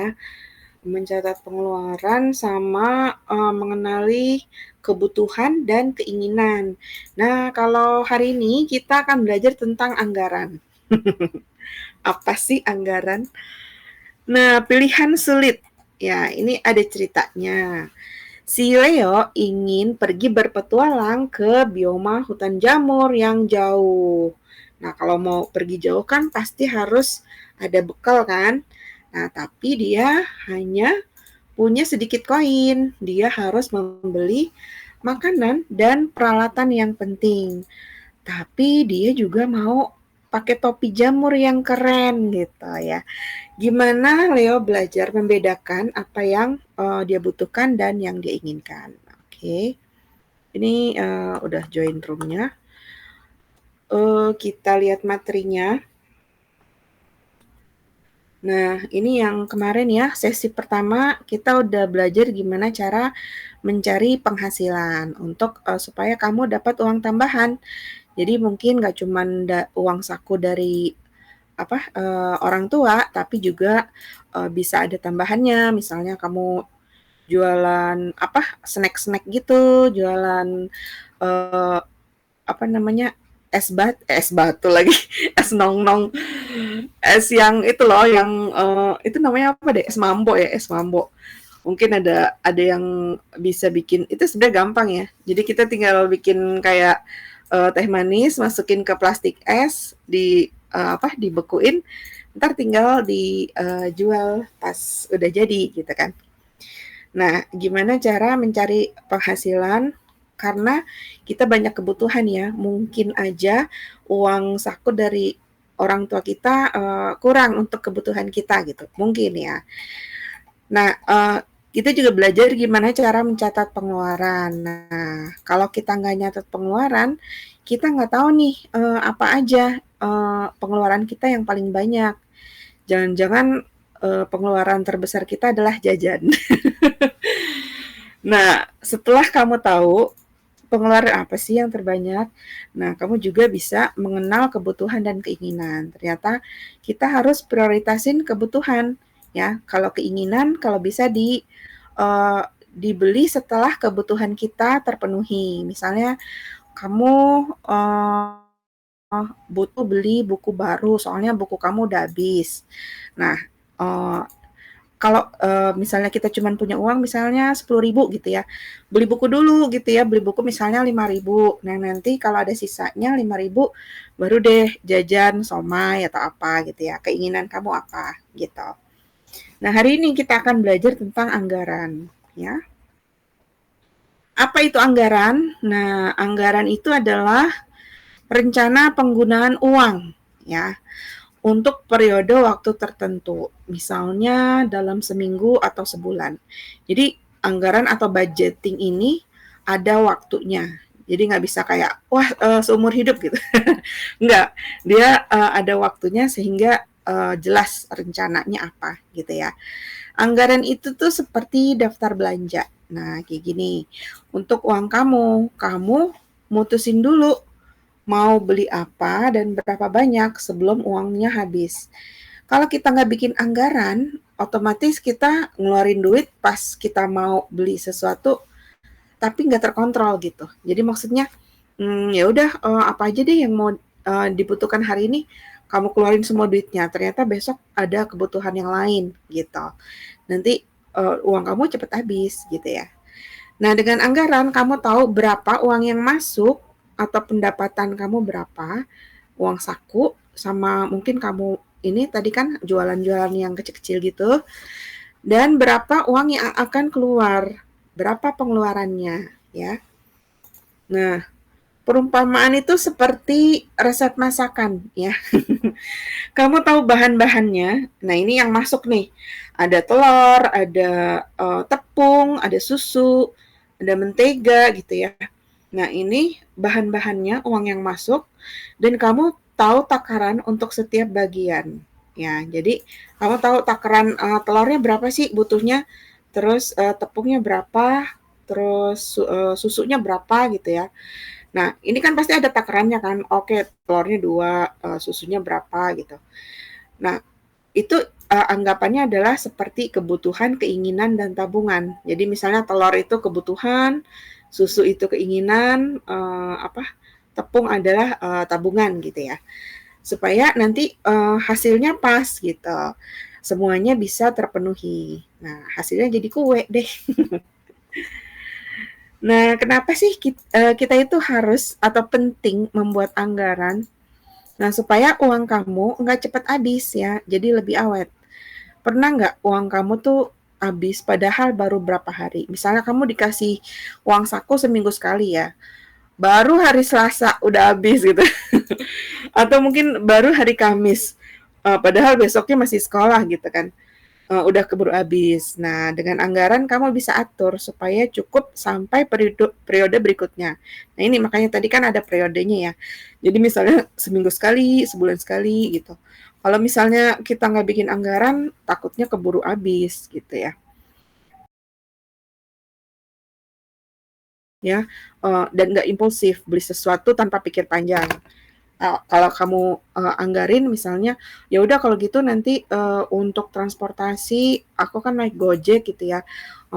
ya. Mencatat pengeluaran sama, mengenali kebutuhan dan keinginan. Nah, kalau hari ini kita akan belajar tentang anggaran. Apa sih anggaran? Nah, pilihan sulit. Ya, ini ada ceritanya. Si Leo ingin pergi berpetualang ke bioma hutan jamur yang jauh. Nah, kalau mau pergi jauh kan pasti harus ada bekal kan? Nah, tapi dia hanya punya sedikit koin. Dia harus membeli makanan dan peralatan yang penting. Tapi dia juga mau pakai topi jamur yang keren gitu ya. Gimana Leo belajar membedakan apa yang dia butuhkan dan yang dia inginkan. Oke, ini udah join roomnya. Kita lihat materinya. Nah, ini yang kemarin ya, sesi pertama kita udah belajar gimana cara mencari penghasilan untuk supaya kamu dapat uang tambahan. Jadi mungkin nggak cuma uang saku dari orang tua, tapi juga bisa ada tambahannya. Misalnya kamu jualan snack-snack gitu, jualan eh, apa namanya es batu lagi, es nong nong, es yang itu loh, yang itu namanya apa deh, es mambo. Mungkin ada yang bisa bikin itu sebenarnya gampang ya. Jadi kita tinggal bikin kayak teh manis, masukin ke plastik es, dibekuin, ntar tinggal dijual pas udah jadi gitu kan. Nah, gimana cara mencari penghasilan? Karena kita banyak kebutuhan ya, mungkin aja uang saku dari orang tua kita kurang untuk kebutuhan kita gitu, mungkin ya. Nah, kita juga belajar gimana cara mencatat pengeluaran. Nah, kalau kita nggak nyatat pengeluaran, kita nggak tahu nih apa aja pengeluaran kita yang paling banyak. Jangan-jangan pengeluaran terbesar kita adalah jajan. Nah, setelah kamu tahu pengeluaran apa sih yang terbanyak, nah kamu juga bisa mengenal kebutuhan dan keinginan. Ternyata kita harus prioritasin kebutuhan ya. Kalau keinginan kalau bisa dibeli setelah kebutuhan kita terpenuhi. Misalnya kamu butuh beli buku baru soalnya buku kamu udah habis. Nah, uh, kalau misalnya kita cuma punya uang misalnya 10.000 gitu ya, beli buku dulu gitu ya, beli buku misalnya 5.000. Nah nanti kalau ada sisanya 5.000, baru deh jajan somai atau apa gitu ya, keinginan kamu apa gitu. Nah hari ini kita akan belajar tentang anggaran ya. Apa itu anggaran? Nah anggaran itu adalah rencana penggunaan uang ya untuk periode waktu tertentu, misalnya dalam seminggu atau sebulan. Jadi anggaran atau budgeting ini ada waktunya. Jadi nggak bisa kayak wah seumur hidup gitu. Nggak, dia ada waktunya sehingga jelas rencananya apa gitu ya. Anggaran itu tuh seperti daftar belanja. Nah kayak gini, untuk uang kamu mutusin dulu mau beli apa dan berapa banyak sebelum uangnya habis. Kalau kita nggak bikin anggaran, otomatis kita ngeluarin duit pas kita mau beli sesuatu, tapi nggak terkontrol gitu. Jadi maksudnya, ya udah apa aja deh yang mau dibutuhkan hari ini, kamu keluarin semua duitnya. Ternyata besok ada kebutuhan yang lain gitu. Nanti uang kamu cepet habis gitu ya. Nah, dengan anggaran kamu tahu berapa uang yang masuk atau pendapatan kamu berapa, uang saku sama mungkin kamu ini tadi kan jualan-jualan yang kecil-kecil gitu, dan berapa uang yang akan keluar, berapa pengeluarannya ya. Nah, perumpamaan itu seperti resep masakan ya. Kamu tahu bahan-bahannya. Nah, ini yang masuk nih. Ada telur, ada tepung, ada susu, ada mentega gitu ya. Nah, ini bahan-bahannya, uang yang masuk, dan kamu tahu takaran untuk setiap bagian. Ya, jadi kamu tahu takaran telurnya berapa sih butuhnya, terus tepungnya berapa, terus susunya berapa gitu ya. Nah, ini kan pasti ada takarannya kan. Oke, telurnya 2, susunya berapa gitu. Nah, itu anggapannya adalah seperti kebutuhan, keinginan, dan tabungan. Jadi misalnya telur itu kebutuhan, susu itu keinginan, tepung adalah tabungan gitu ya. Supaya nanti hasilnya pas gitu. Semuanya bisa terpenuhi. Nah, hasilnya jadi kue deh. Nah, kenapa sih kita itu harus atau penting membuat anggaran? Nah, supaya uang kamu nggak cepat habis ya, jadi lebih awet. Pernah nggak uang kamu tuh habis padahal baru berapa hari? Misalnya kamu dikasih uang saku seminggu sekali ya, baru hari Selasa udah habis gitu. Atau mungkin baru hari Kamis, padahal besoknya masih sekolah gitu kan. Udah keburu habis. Nah, dengan anggaran kamu bisa atur supaya cukup sampai periode berikutnya. Nah, ini makanya tadi kan ada periodenya ya. Jadi misalnya seminggu sekali, sebulan sekali gitu. Kalau misalnya kita nggak bikin anggaran, takutnya keburu habis gitu ya. Ya, dan nggak impulsif beli sesuatu tanpa pikir panjang. Kalau kamu anggarin misalnya, ya udah kalau gitu nanti untuk transportasi aku kan naik Gojek gitu ya,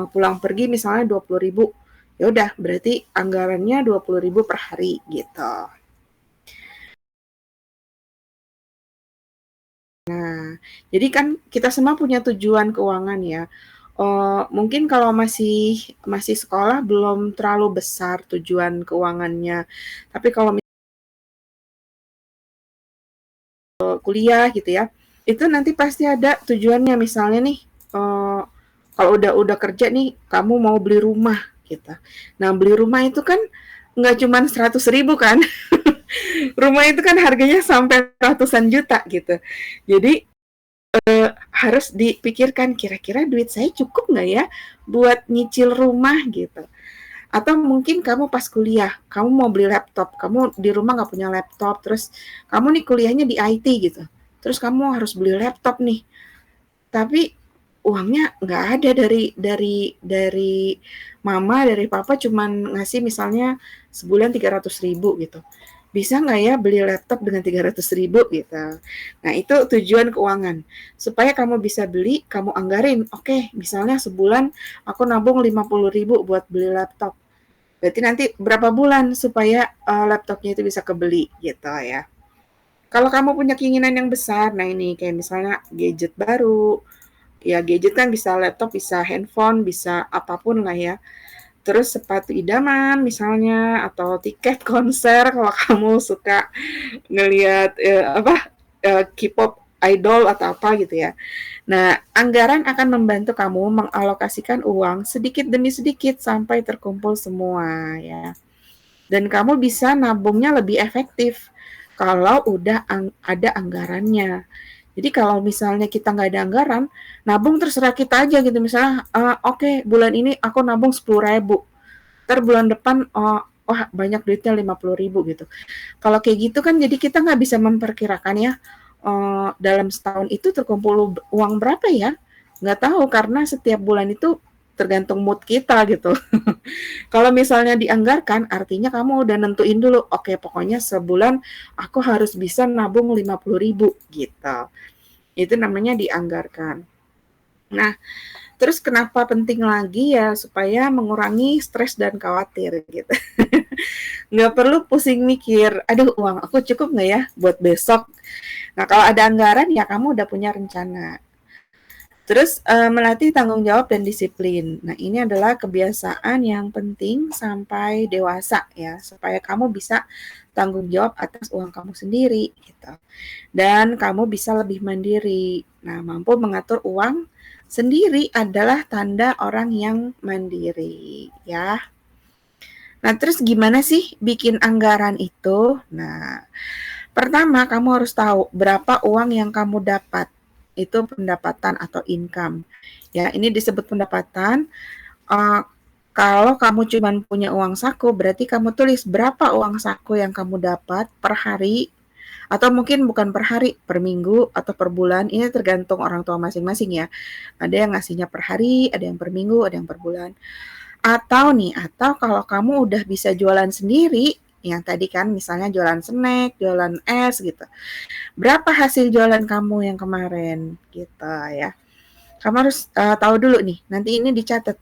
pulang pergi misalnya 20.000, ya udah berarti anggarannya 20.000 per hari gitu. Nah, jadi kan kita semua punya tujuan keuangan ya. Mungkin kalau masih masih sekolah belum terlalu besar tujuan keuangannya, tapi kalau kuliah gitu ya, itu nanti pasti ada tujuannya. Misalnya nih, kalau udah kerja nih, kamu mau beli rumah gitu. Nah, beli rumah itu kan nggak cuma 100.000 kan. Rumah itu kan harganya sampai ratusan juta gitu. Jadi harus dipikirkan kira-kira duit saya cukup nggak ya buat nyicil rumah gitu. Atau mungkin kamu pas kuliah, kamu mau beli laptop, kamu di rumah nggak punya laptop, terus kamu nih kuliahnya di IT gitu. Terus kamu harus beli laptop nih, tapi uangnya nggak ada dari mama, dari papa cuman ngasih misalnya sebulan 300.000 gitu. Bisa nggak ya beli laptop dengan 300.000 gitu. Nah, itu tujuan keuangan. Supaya kamu bisa beli, kamu anggarin, oke, misalnya sebulan aku nabung 50.000 buat beli laptop. Berarti nanti berapa bulan supaya laptopnya itu bisa kebeli gitu ya. Kalau kamu punya keinginan yang besar, nah ini kayak misalnya gadget baru, ya gadget kan bisa laptop, bisa handphone, bisa apapun lah ya. Terus sepatu idaman misalnya atau tiket konser kalau kamu suka ngelihat K-pop idol atau apa gitu ya. Nah, anggaran akan membantu kamu mengalokasikan uang sedikit demi sedikit sampai terkumpul semua ya. Dan kamu bisa nabungnya lebih efektif kalau udah ada anggarannya. Jadi kalau misalnya kita nggak ada anggaran, nabung terserah kita aja gitu. Misalnya, oke, bulan ini aku nabung 10.000, ntar bulan depan, wah banyak duitnya 50.000 gitu. Kalau kayak gitu kan jadi kita nggak bisa memperkirakan ya, dalam setahun itu terkumpul uang berapa ya? Nggak tahu karena setiap bulan itu tergantung mood kita gitu. Kalau misalnya dianggarkan, artinya kamu udah nentuin dulu, oke pokoknya sebulan aku harus bisa nabung 50.000 gitu. Itu namanya dianggarkan. Nah, terus kenapa penting lagi ya supaya mengurangi stres dan khawatir gitu. Nggak perlu pusing mikir, aduh uang aku cukup nggak ya buat besok. Nah, kalau ada anggaran ya kamu udah punya rencana. Terus melatih tanggung jawab dan disiplin. Nah, ini adalah kebiasaan yang penting sampai dewasa ya, supaya kamu bisa tanggung jawab atas uang kamu sendiri gitu. Dan kamu bisa lebih mandiri. Nah, mampu mengatur uang sendiri adalah tanda orang yang mandiri ya. Nah, terus gimana sih bikin anggaran itu? Nah, pertama kamu harus tahu berapa uang yang kamu dapat. Itu pendapatan atau income. Ya, ini disebut pendapatan. Uh, Kalau kamu cuma punya uang saku, berarti kamu tulis berapa uang saku yang kamu dapat per hari, atau mungkin bukan per hari, per minggu atau per bulan. Ini tergantung orang tua masing-masing ya. Ada yang ngasihnya per hari, ada yang per minggu, ada yang per bulan. Atau kalau kamu udah bisa jualan sendiri, yang tadi kan misalnya jualan snack, jualan es gitu. Berapa hasil jualan kamu yang kemarin gitu ya. Kamu harus tahu dulu nih, nanti ini dicatat.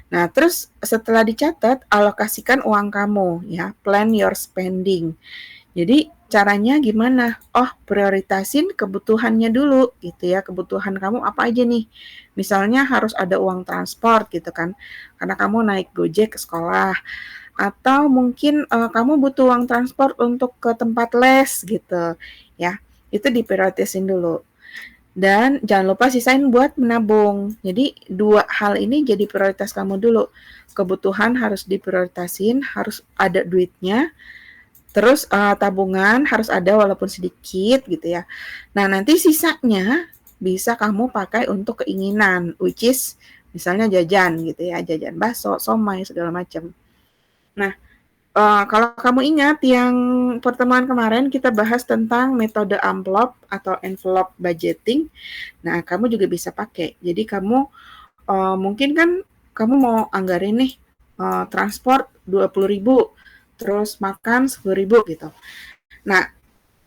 Nah, terus setelah dicatat, alokasikan uang kamu ya, plan your spending. Jadi caranya gimana? Oh, prioritasin kebutuhannya dulu gitu ya. Kebutuhan kamu apa aja nih? Misalnya harus ada uang transport gitu kan. Karena kamu naik Gojek ke sekolah atau mungkin kamu butuh uang transport untuk ke tempat les gitu ya. Itu diprioritasin dulu. Dan jangan lupa sisain buat menabung. Jadi dua hal ini jadi prioritas kamu dulu. Kebutuhan harus diprioritasin, harus ada duitnya. Terus tabungan harus ada walaupun sedikit gitu ya. Nah, nanti sisanya bisa kamu pakai untuk keinginan, which is misalnya jajan gitu ya, jajan bakso, somai, segala macam. Nah, kalau kamu ingat yang pertemuan kemarin kita bahas tentang metode amplop atau envelope budgeting. Nah, kamu juga bisa pakai. Jadi kamu mungkin kan kamu mau anggarin nih transport 20.000, terus makan 10.000 gitu. Nah,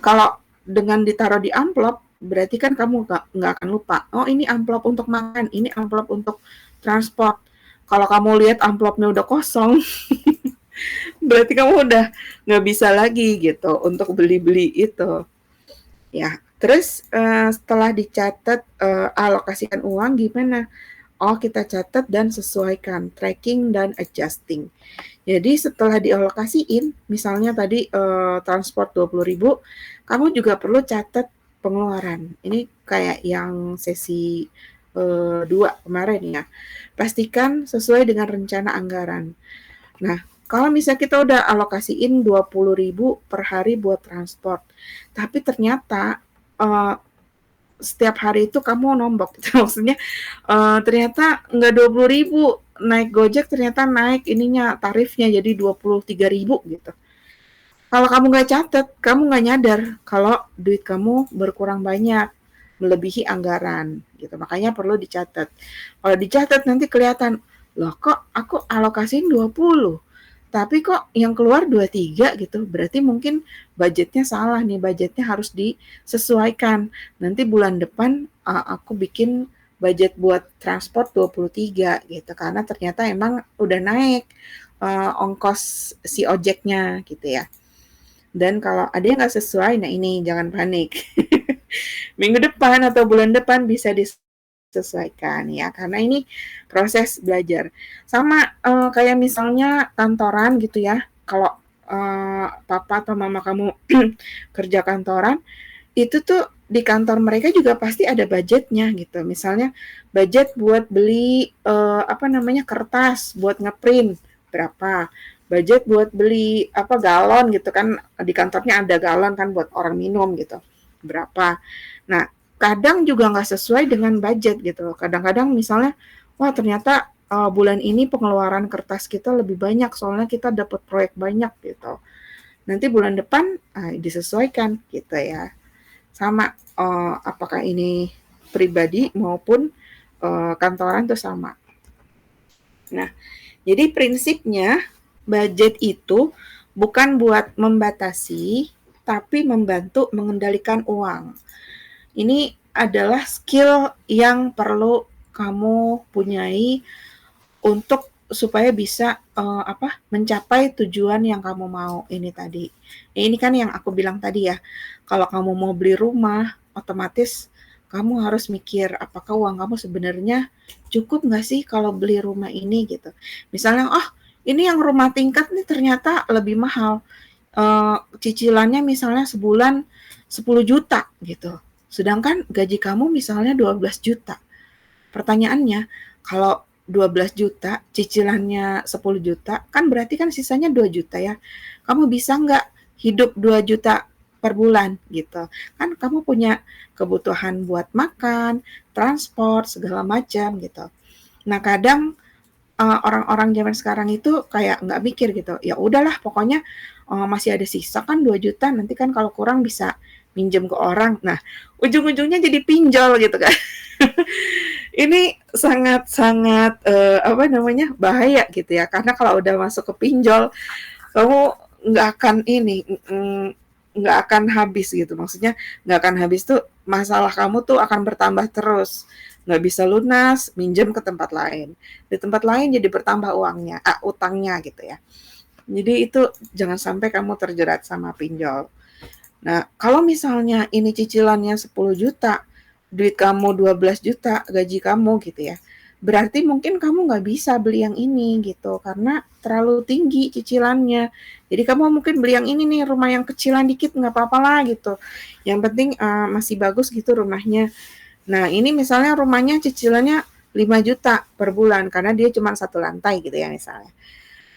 kalau dengan ditaruh di amplop, berarti kan kamu nggak akan lupa. Oh, ini amplop untuk makan, ini amplop untuk transport. Kalau kamu lihat amplopnya udah kosong, berarti kamu udah nggak bisa lagi gitu untuk beli-beli itu. Ya, terus setelah dicatat alokasikan uang gimana? Oh, kita catat dan sesuaikan, tracking dan adjusting. Jadi setelah dialokasiin, misalnya tadi transport 20.000, kamu juga perlu catat pengeluaran. Ini kayak yang sesi 2 kemarin ya. Pastikan sesuai dengan rencana anggaran. Nah, kalau misalnya kita udah alokasiin 20.000 per hari buat transport, tapi ternyata setiap hari itu kamu nombok gitu. Maksudnya ternyata nggak 20.000, naik Gojek ternyata naik ininya tarifnya jadi 23.000 gitu. Kalau kamu nggak catat, kamu nggak nyadar kalau duit kamu berkurang banyak, melebihi anggaran gitu. Makanya perlu dicatat. Kalau dicatat nanti kelihatan, loh kok aku alokasiin 20, tapi kok yang keluar 23 gitu. Berarti mungkin budgetnya salah nih, budgetnya harus disesuaikan. Nanti bulan depan aku bikin budget buat transport 23 gitu karena ternyata emang udah naik ongkos si ojeknya gitu ya. Dan kalau ada yang nggak sesuai, nah ini jangan panik. Minggu depan atau bulan depan bisa disesuaikan ya, karena ini proses belajar. Sama kayak misalnya kantoran gitu ya, kalau papa atau mama kamu kerja kantoran, itu tuh di kantor mereka juga pasti ada budgetnya gitu. Misalnya budget buat beli kertas buat ngeprint berapa, budget buat beli galon gitu kan, di kantornya ada galon kan buat orang minum gitu berapa. Nah, kadang juga nggak sesuai dengan budget gitu. Kadang-kadang misalnya, wah ternyata bulan ini pengeluaran kertas kita lebih banyak soalnya kita dapat proyek banyak gitu. Nanti bulan depan disesuaikan gitu ya. Sama apakah ini pribadi maupun kantoran tuh sama. Nah, jadi prinsipnya budget itu bukan buat membatasi, tapi membantu mengendalikan uang. Ini adalah skill yang perlu kamu punyai untuk supaya bisa mencapai tujuan yang kamu mau ini tadi. Ini kan yang aku bilang tadi ya. Kalau kamu mau beli rumah, otomatis kamu harus mikir apakah uang kamu sebenarnya cukup nggak sih kalau beli rumah ini gitu. Misalnya, oh ini yang rumah tingkat nih ternyata lebih mahal. Cicilannya misalnya sebulan 10 juta gitu. Sedangkan gaji kamu misalnya 12 juta. Pertanyaannya, kalau 12 juta, cicilannya 10 juta, kan berarti kan sisanya 2 juta ya. Kamu bisa nggak hidup 2 juta per bulan gitu. Kan kamu punya kebutuhan buat makan, transport, segala macam gitu. Nah, kadang orang-orang zaman sekarang itu kayak nggak mikir gitu. Ya udahlah, pokoknya masih ada sisa kan 2 juta, nanti kan kalau kurang bisa minjem ke orang. Nah, ujung-ujungnya jadi pinjol gitu kan. Ini sangat-sangat bahaya gitu ya, karena kalau udah masuk ke pinjol, kamu nggak akan ini, nggak akan habis gitu. Maksudnya nggak akan habis tuh, masalah kamu tuh akan bertambah terus. Nggak bisa lunas, minjem ke tempat lain. Di tempat lain jadi bertambah uangnya, utangnya gitu ya. Jadi itu jangan sampai kamu terjerat sama pinjol. Nah, kalau misalnya ini cicilannya 10 juta, duit kamu 12 juta, gaji kamu gitu ya. Berarti mungkin kamu nggak bisa beli yang ini gitu, karena terlalu tinggi cicilannya. Jadi kamu mungkin beli yang ini nih, rumah yang kecilan dikit nggak apa-apa lah gitu. Yang penting masih bagus gitu rumahnya. Nah, ini misalnya rumahnya cicilannya 5 juta per bulan, karena dia cuma satu lantai gitu ya misalnya.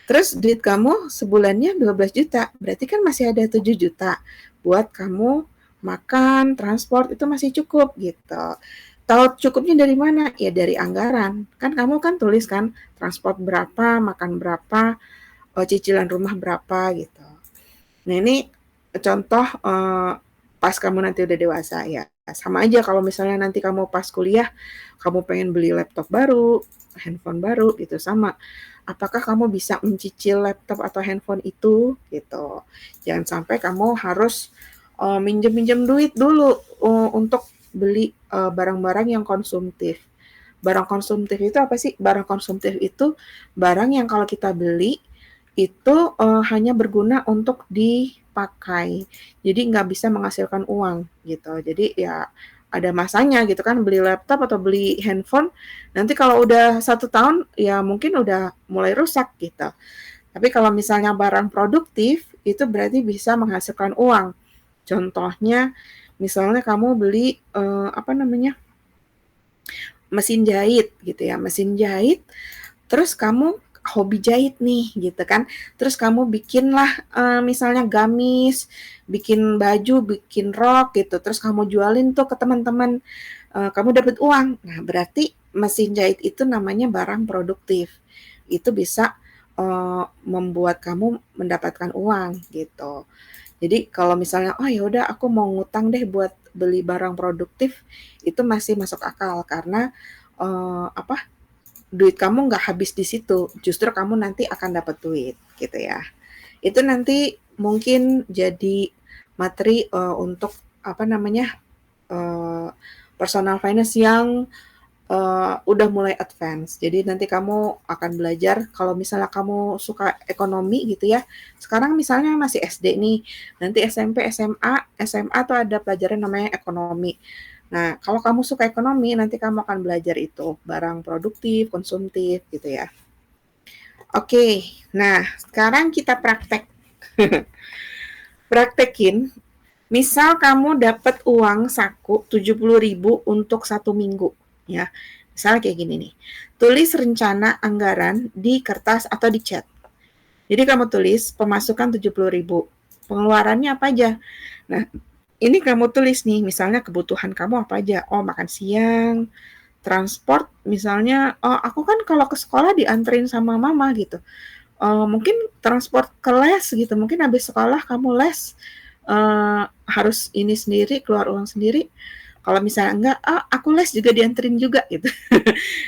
Terus duit kamu sebulannya 12 juta, berarti kan masih ada 7 juta buat kamu makan, transport itu masih cukup gitu. Tahu cukupnya dari mana? Ya dari anggaran. Kan kamu kan tulis kan transport berapa, makan berapa, cicilan rumah berapa gitu. Nah ini contoh pas kamu nanti udah dewasa ya. Sama aja kalau misalnya nanti kamu pas kuliah, kamu pengen beli laptop baru, handphone baru gitu sama. Apakah kamu bisa mencicil laptop atau handphone itu gitu. Jangan sampai kamu harus minjem-minjem duit dulu untuk beli barang-barang yang konsumtif. Barang konsumtif itu apa sih? Barang konsumtif itu barang yang kalau kita beli itu hanya berguna untuk dipakai. Jadi nggak bisa menghasilkan uang gitu. Jadi ya ada masanya gitu kan, beli laptop atau beli handphone, nanti kalau udah 1 tahun ya mungkin udah mulai rusak gitu. Tapi kalau misalnya barang produktif itu berarti bisa menghasilkan uang. Contohnya misalnya kamu beli apa namanya, mesin jahit gitu ya, mesin jahit, terus kamu hobi jahit nih gitu kan, terus kamu bikinlah misalnya gamis, bikin baju, bikin rok gitu, terus kamu jualin tuh ke teman-teman, kamu dapat uang. Nah berarti mesin jahit itu namanya barang produktif, itu bisa membuat kamu mendapatkan uang gitu. Jadi kalau misalnya, oh ya udah aku mau ngutang deh buat beli barang produktif, itu masih masuk akal karena apa, duit kamu nggak habis di situ, justru kamu nanti akan dapat duit gitu ya. Itu nanti mungkin jadi materi untuk apa namanya, uh, personal finance yang udah mulai advance. Jadi nanti kamu akan belajar kalau misalnya kamu suka ekonomi gitu ya. Sekarang misalnya masih SD nih, nanti SMP, SMA, SMA tuh ada pelajaran namanya ekonomi. Nah, kalau kamu suka ekonomi, nanti kamu akan belajar itu, barang produktif, konsumtif gitu ya. Oke, nah sekarang kita praktek. Praktekin, misal kamu dapat uang saku 70.000 untuk 1 minggu, ya. Misalnya kayak gini nih, tulis rencana anggaran di kertas atau di chat. Jadi kamu tulis pemasukan 70.000, pengeluarannya apa aja. Nah, ini kamu tulis nih, misalnya kebutuhan kamu apa aja. Oh, makan siang, transport, misalnya, oh aku kan kalau ke sekolah dianterin sama mama gitu. Mungkin transport ke les gitu, mungkin habis sekolah kamu les, harus ini sendiri, keluar uang sendiri. Kalau misalnya enggak, aku les juga dianterin juga gitu.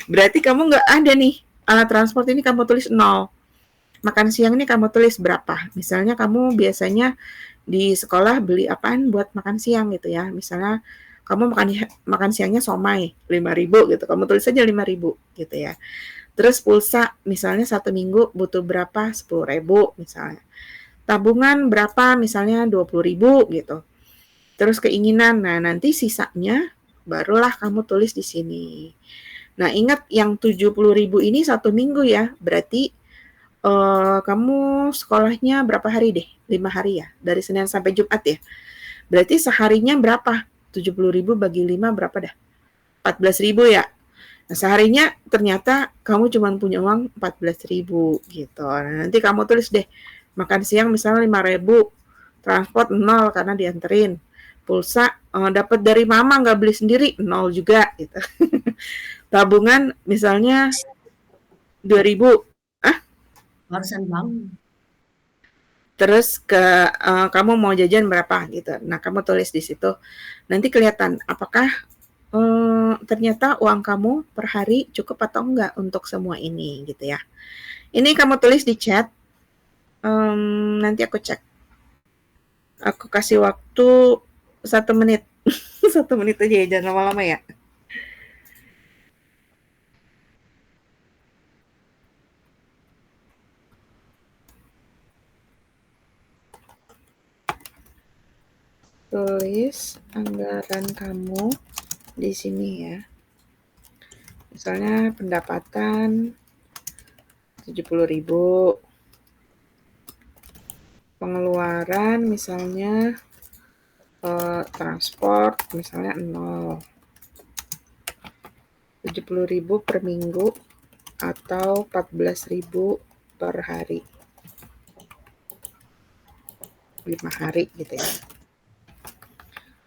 Berarti kamu enggak ada nih, alat transport ini kamu tulis 0. Makan siang ini kamu tulis berapa. Misalnya kamu biasanya di sekolah beli apaan buat makan siang gitu ya. Misalnya kamu makan siangnya somai 5.000 gitu. Kamu tulis aja 5.000 gitu ya. Terus pulsa misalnya 1 minggu butuh berapa? 10.000 misalnya. Tabungan berapa? Misalnya 20.000 gitu. Terus keinginan, nah nanti sisanya barulah kamu tulis di sini. Nah ingat yang 70.000 ini 1 minggu ya, berarti kamu sekolahnya berapa hari deh? 5 hari ya, dari Senin sampai Jumat ya. Berarti seharinya berapa? 70.000 bagi 5 berapa dah? 14.000 ya. Nah, seharinya ternyata kamu cuma punya uang 14.000 gitu. Nah, nanti kamu tulis deh, makan siang misalnya 5.000, transport 0 karena dianterin. Pulsa dapat dari mama nggak beli sendiri 0 juga gitu. Tabungan misalnya 2.000. Barusan bangun. Terus kamu mau jajan berapa gitu. Nah, kamu tulis di situ. Nanti kelihatan apakah ternyata uang kamu per hari cukup atau enggak untuk semua ini gitu ya. Ini kamu tulis di chat. Nanti aku cek. Aku kasih waktu 1 menit. 1 menit aja ya, jangan lama-lama ya. Tulis anggaran kamu di sini ya. Misalnya pendapatan 70.000, pengeluaran misalnya transport misalnya 0, 70.000 per minggu atau 14.000 per hari, 5 hari gitu ya.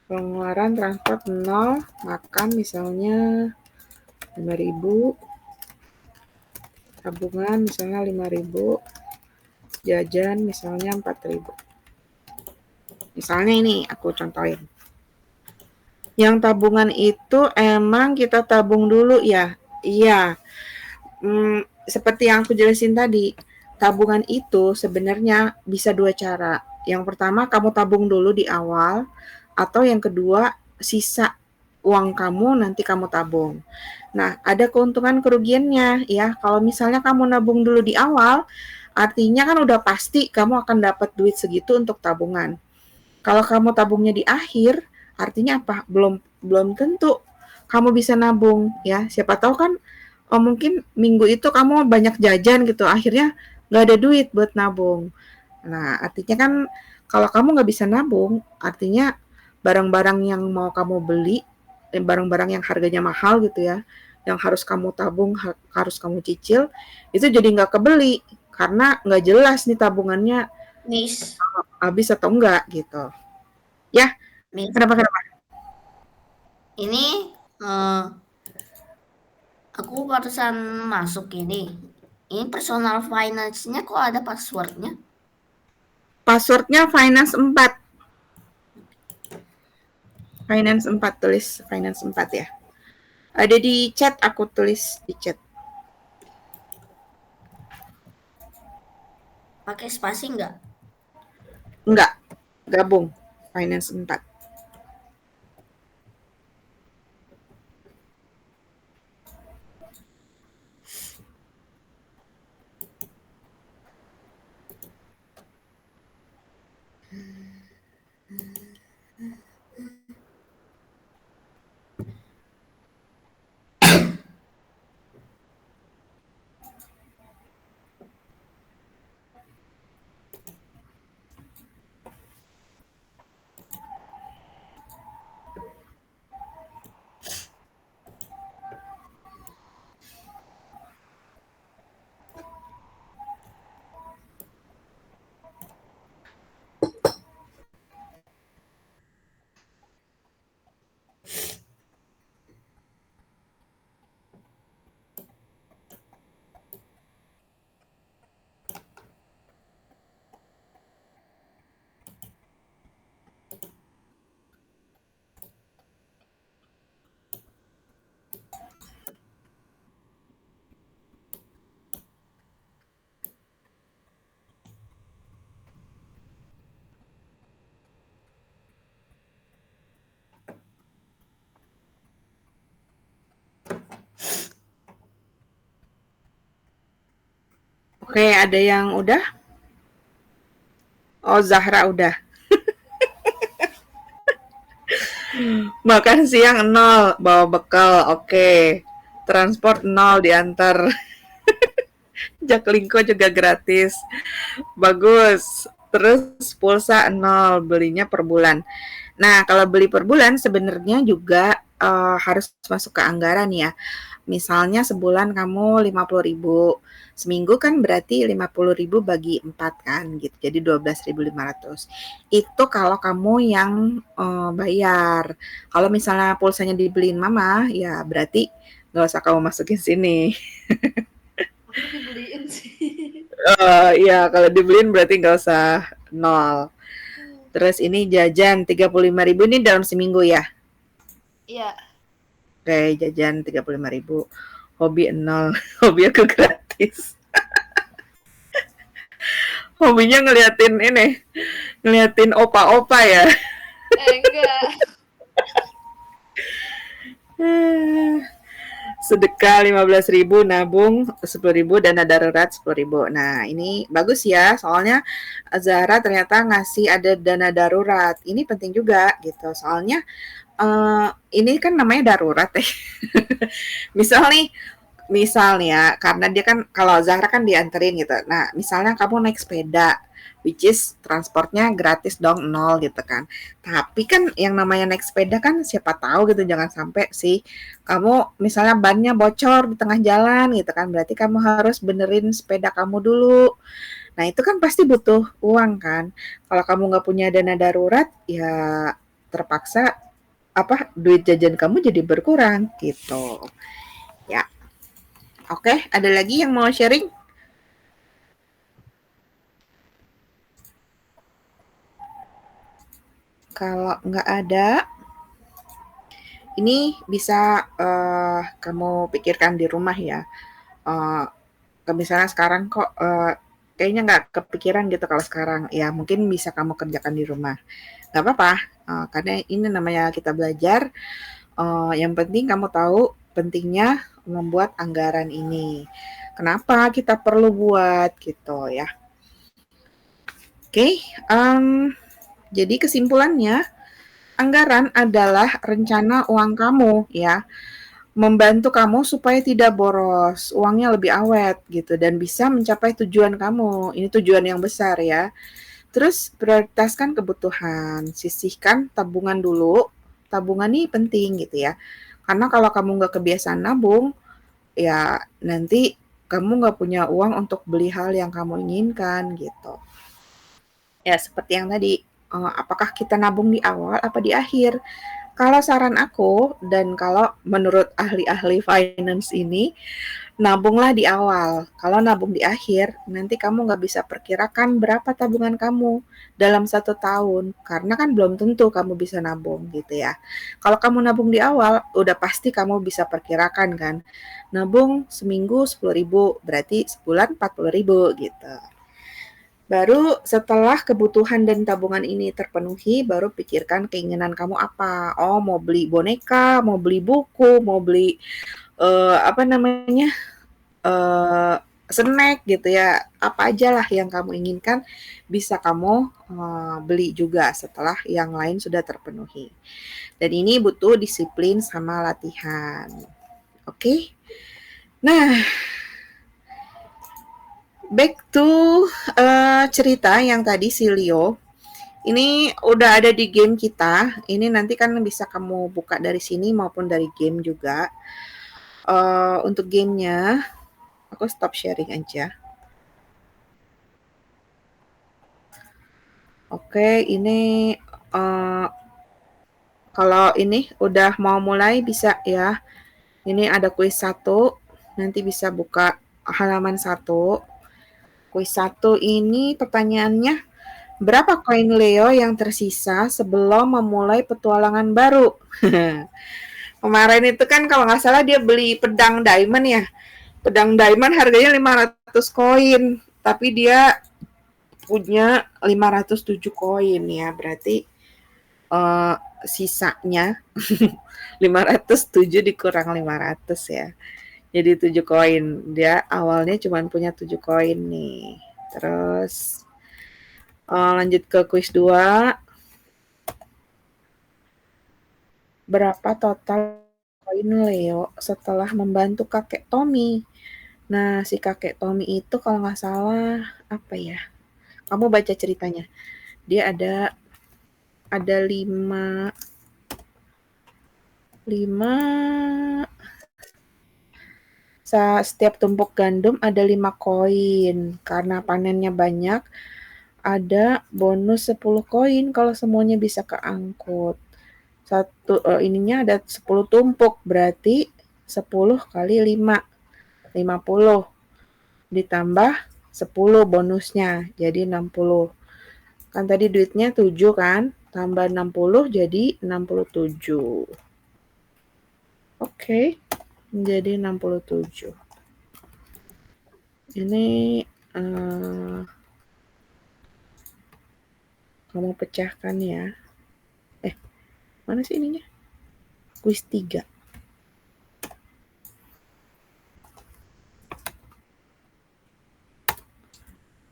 Pengeluaran transport 0, makan misalnya 5.000, tabungan misalnya 5.000, jajan misalnya 4.000. Misalnya ini aku contohin. Yang tabungan itu emang kita tabung dulu ya? Iya. Seperti yang aku jelasin tadi, tabungan itu sebenarnya bisa 2 cara. Yang pertama kamu tabung dulu di awal, atau yang kedua sisa uang kamu nanti kamu tabung. Nah, ada keuntungan kerugiannya ya. Kalau misalnya kamu nabung dulu di awal, artinya kan udah pasti kamu akan dapat duit segitu untuk tabungan. Kalau kamu tabungnya di akhir, artinya apa? Belum belum tentu kamu bisa nabung ya. Siapa tahu kan mungkin minggu itu kamu banyak jajan gitu, akhirnya nggak ada duit buat nabung. Nah, artinya kan kalau kamu nggak bisa nabung, artinya barang-barang yang mau kamu beli, barang-barang yang harganya mahal gitu ya, yang harus kamu tabung, harus kamu cicil, itu jadi nggak kebeli karena nggak jelas nih tabungannya Miss, habis atau enggak gitu. Ya, Miss, kenapa kenapa? ini eh, aku barusan masuk ini. Ini personal finance-nya kok ada passwordnya? Passwordnya Finance 4. Finance 4, tulis Finance 4 ya. Ada di chat, aku tulis di chat. Pakai spasi nggak? Enggak, gabung. Finance 4. Oke, ada yang udah? Oh, Zahra udah. Makan siang 0, bawa bekal. Oke. Transport 0, diantar. Jaklingko juga gratis. Bagus. Terus pulsa 0, belinya per bulan. Nah, kalau beli per bulan sebenarnya juga harus masuk ke anggaran ya. Misalnya sebulan kamu 50.000, seminggu kan berarti 50.000 bagi 4 kan gitu, jadi 12.500. Itu kalau kamu yang bayar. Kalau misalnya pulsanya dibeliin mama, ya berarti nggak usah kamu masukin sini. Aku dibeliin sih. Iya, kalau dibeliin berarti nggak usah 0. Terus ini jajan 35.000 ini dalam seminggu ya. Iya. Oke, jajan 35.000. Hobi 0, hobi aku gratis. Hobinya ngeliatin opa-opa ya. Enggak. Sedekah 15.000, nabung 10.000, dana darurat 10.000. Nah, ini bagus ya, soalnya Zahra ternyata ngasih ada dana darurat. Ini penting juga gitu, soalnya ini kan namanya darurat ya. Misal nih ya, karena dia kan kalau Zahra kan dianterin gitu. Nah, misalnya kamu naik sepeda, which is transportnya gratis dong, nol gitu kan. Tapi kan yang namanya naik sepeda kan siapa tahu gitu, jangan sampai sih kamu misalnya bannya bocor di tengah jalan gitu kan, berarti kamu harus benerin sepeda kamu dulu. Nah, itu kan pasti butuh uang kan. Kalau kamu nggak punya dana darurat, ya terpaksa duit jajan kamu jadi berkurang gitu. Ya, oke, ada lagi yang mau sharing? Kalau nggak ada, ini bisa kamu pikirkan di rumah ya. Uh, Misalnya sekarang kok kayaknya nggak kepikiran gitu kalau sekarang. Ya mungkin bisa kamu kerjakan di rumah. Nggak apa-apa, karena ini namanya kita belajar. Yang penting kamu tahu pentingnya membuat anggaran ini. Kenapa kita perlu buat gitu ya. Oke, jadi kesimpulannya, anggaran adalah rencana uang kamu ya, membantu kamu supaya tidak boros, uangnya lebih awet gitu dan bisa mencapai tujuan kamu. Ini tujuan yang besar ya. Terus prioritaskan kebutuhan, sisihkan tabungan dulu. Tabungan ini penting gitu ya. Karena kalau kamu nggak kebiasaan nabung, ya nanti kamu nggak punya uang untuk beli hal yang kamu inginkan gitu. Ya seperti yang tadi, apakah kita nabung di awal apa di akhir? Kalau saran aku dan kalau menurut ahli-ahli finance ini, nabunglah di awal. Kalau nabung di akhir, nanti kamu nggak bisa perkirakan berapa tabungan kamu dalam 1 tahun. Karena kan belum tentu kamu bisa nabung gitu ya. Kalau kamu nabung di awal, udah pasti kamu bisa perkirakan kan. Nabung seminggu 10.000, berarti sebulan 40.000 gitu. Baru setelah kebutuhan dan tabungan ini terpenuhi, baru pikirkan keinginan kamu apa. Oh, mau beli boneka, mau beli buku, mau beli apa namanya snack gitu ya. Apa aja lah yang kamu inginkan bisa kamu beli juga setelah yang lain sudah terpenuhi. Dan ini butuh disiplin sama latihan. Oke. Nah, back to cerita yang tadi si Leo. Ini udah ada di game kita. Ini nanti kan bisa kamu buka dari sini maupun dari game juga. Untuk gamenya, aku stop sharing aja. Oke, ini kalau ini udah mau mulai bisa ya. Ini ada kuis 1. Nanti bisa buka halaman 1. Kuis 1 ini pertanyaannya, berapa koin Leo yang tersisa sebelum memulai petualangan baru? Kemarin itu kan kalau nggak salah dia beli pedang diamond ya. Pedang diamond harganya 500 koin, tapi dia punya 507 koin ya. Berarti sisanya 507 dikurang 500 ya. Jadi 7 koin. Dia awalnya cuma punya 7 koin nih. Terus lanjut ke kuis 2. Berapa total koin Leo setelah membantu kakek Tommy? Nah, si kakek Tommy itu kalau nggak salah apa ya? Kamu baca ceritanya. Dia ada 5 setiap tumpuk gandum ada 5 koin. Karena panennya banyak, ada bonus 10 koin kalau semuanya bisa keangkut. Ininya ada 10 tumpuk, berarti 10 kali 5, 50. Ditambah 10 bonusnya, jadi 60. Kan tadi duitnya 7 kan, tambah 60 jadi 67. Oke, jadi 67. Ini Kamu pecahkan ya. Mana sih ininya? Kuis 3.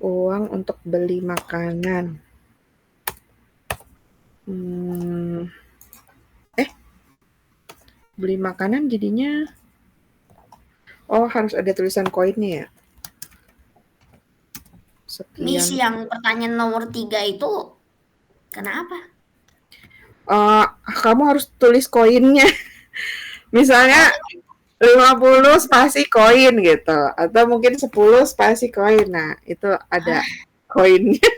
Uang untuk beli makanan. Beli makanan jadinya harus ada tulisan koinnya ya? Miss, Sekian. yang pertanyaan nomor 3 itu kenapa? Kamu harus tulis koinnya. Misalnya Oh, 50 spasi koin gitu. Atau mungkin 10 spasi koin. Nah, itu ada koinnya.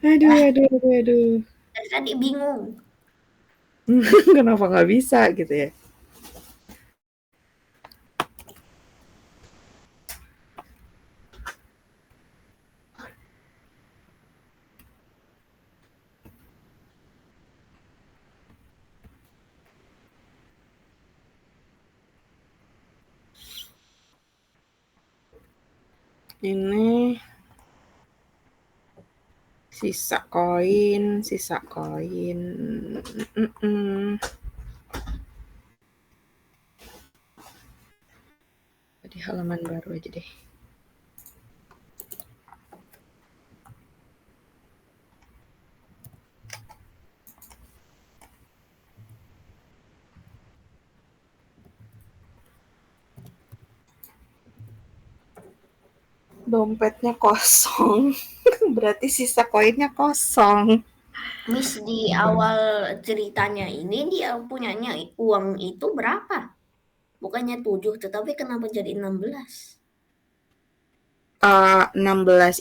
Aduh, lah, aduh, aduh, aduh. dari tadi bingung. Kenapa nggak bisa gitu ya? Ini sisa koin, sisa koin. Di halaman baru aja deh. Dompetnya kosong. Berarti sisa koinnya kosong. Miss, di awal ceritanya ini dia punyanya uang itu berapa? Bukannya 7, tetapi kenapa jadi 16? 16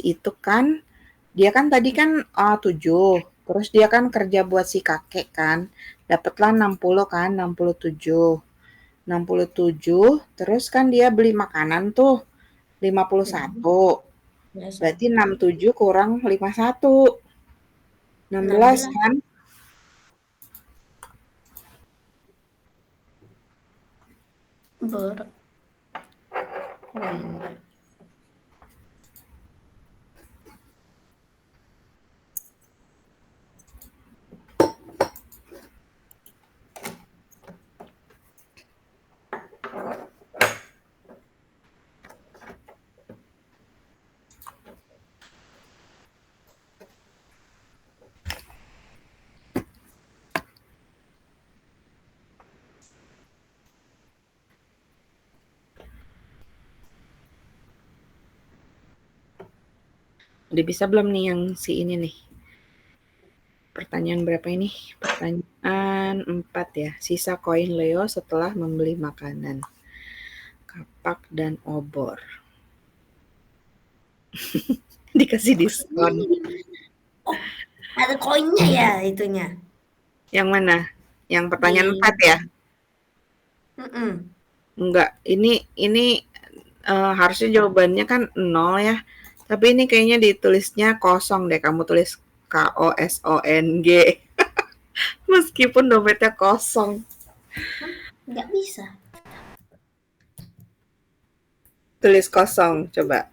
itu kan, dia kan tadi kan 7. Terus dia kan kerja buat si kakek kan. Dapatlah 60 kan, 67. 67, terus kan dia beli makanan tuh 51. Ya, Berarti satu. 67 kurang 51. 16 16 kan? ber. Udah bisa belum nih yang si ini nih? Pertanyaan berapa ini? Pertanyaan 4 ya. Sisa koin Leo setelah membeli makanan. Kapak dan obor. Dikasih diskon. Oh, ada koinnya ya itunya. Yang mana? Yang pertanyaan Di 4 ya? mm-mm. Enggak, ini harusnya jawabannya kan 0 ya. Tapi ini kayaknya ditulisnya kosong deh. Kamu tulis KOSONG. Meskipun dompetnya kosong. Nggak bisa. Tulis kosong, coba.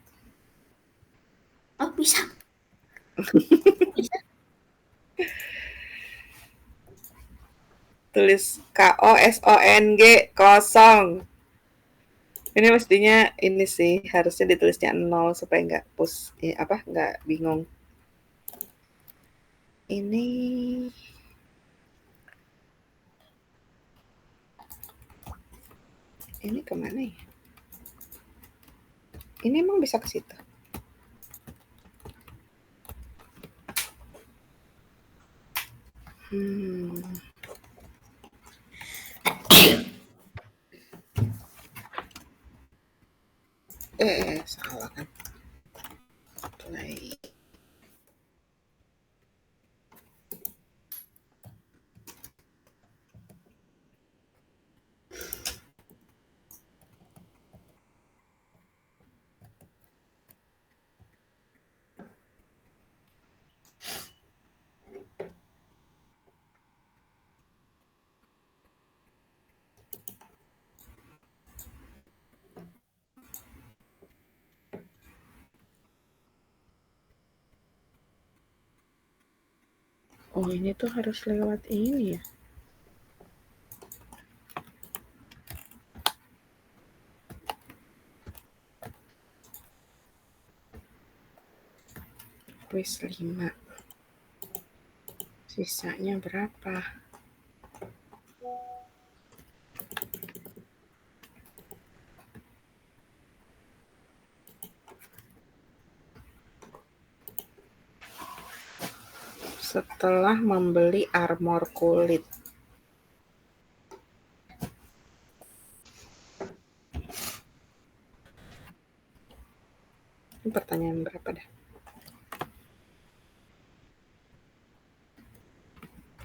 Oh, bisa. Bisa. Tulis KOSONG kosong. Ini mestinya ini sih harusnya ditulisnya 0 supaya nggak nggak bingung. Ini kemana ya? Ini emang bisa ke situ. Salah kan? Play. Oh, ini tuh harus lewat ini ya. Kuis 5. Sisanya berapa? Setelah membeli armor kulit. Ini pertanyaan berapa dah?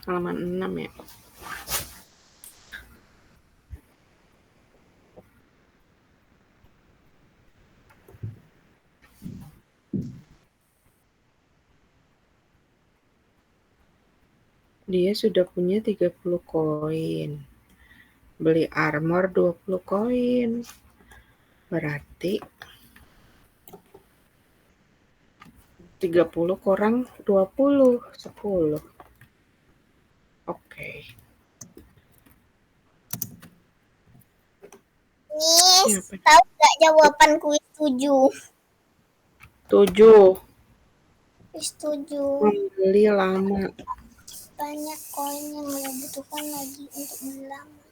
Halaman 6 ya. Dia sudah punya 30 koin. Beli armor 20 koin. Berarti 30 kurang 20, 10. Oke. Miss, tahu nggak jawaban kuis 7? 7. Kuis 7. Membeli lama. Banyak koin yang dibutuhkan lagi untuk beli lama.